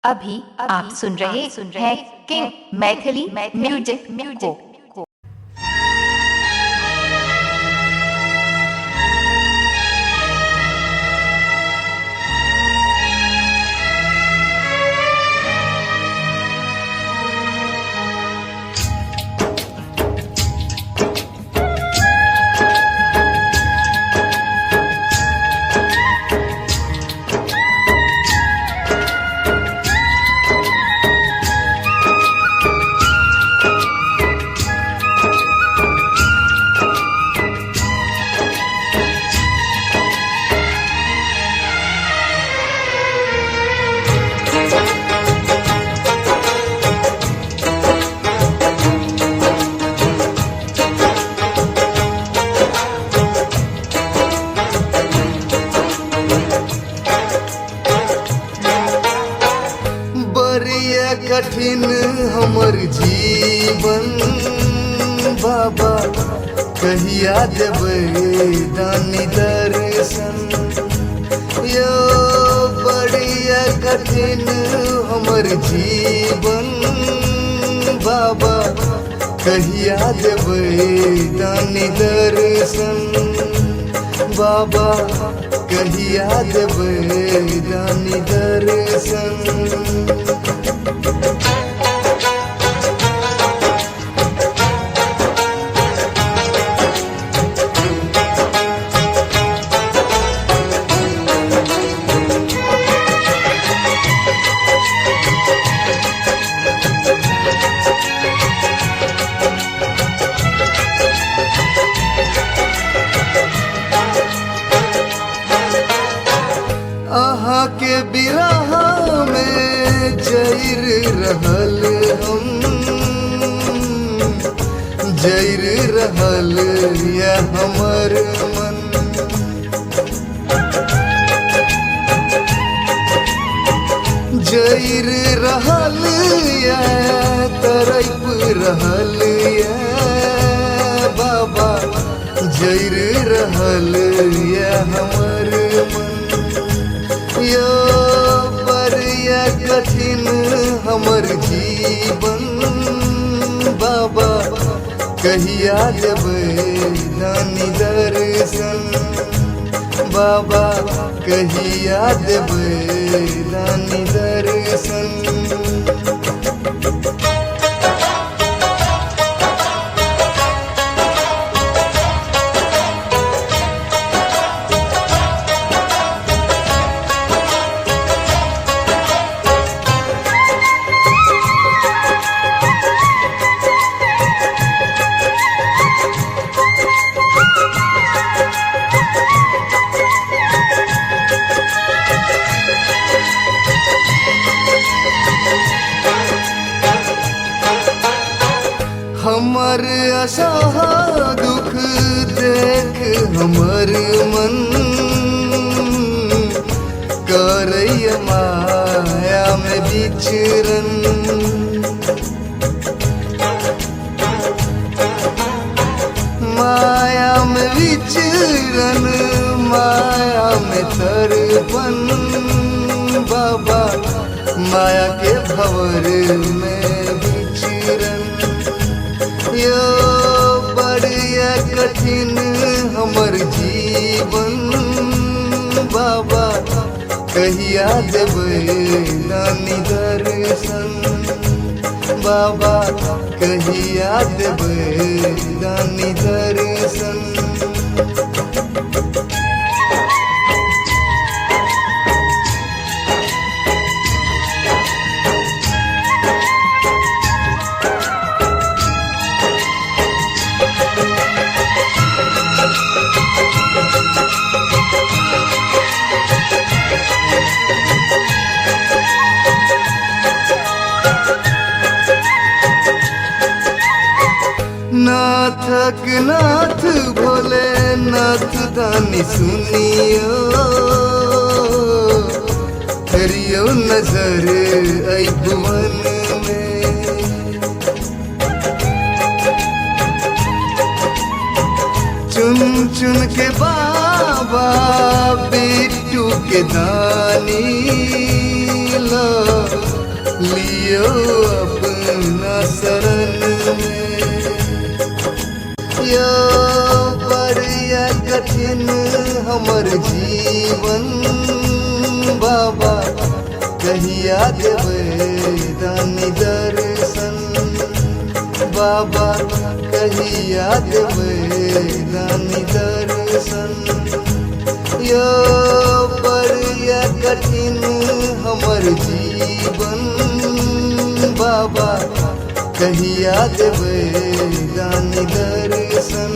अभी आप सुन रहे हैं किंग मैथिली म्यूजिक को। कठिन हमर जीवन बाबा कहिया देबै दानी दर्शन यो बड़िया कठिन हमर जीवन बाबा कहिया देबै दानी दर्शन बाबा कहिया देबै दानी दर्शन। अहाँ के बिरह में जैर रहल हम जैर रहल या हमर मन जैर रहल या तरफ रहल या बाबा जैर रहल या हमर मन यो बड़िया कठिन हमर जीवन बाबा कहिया देबै दानी दर्शन बाबा कहिया देबै दानी दर्शन। हमर असह दुख देख हमर मन करैया माया में विचरन माया में विचरन माया में तरपन बाबा माया के भंवर में विचरन यो बड़िया कठिन हमर जीवन बाबा कहिया देबै दानी दर्शन बाबा कहिया देबै दानी दर्शन। नाथक नाथ भोले नाथ दानी सुनियो करियो नजर ऐ भुवन में चुन चुन के बाबा बिट्टू के दानी लो लियो अपना शरण में। यो बड़िया कठिन हमर जीवन बाबा, कहिया देबै दानी दर्शन बाबा, कहिया देबै दानी दर्शन। यो बड़िया कठिन हमर जीवन बाबा, कहिया देबै दानी दर्शन।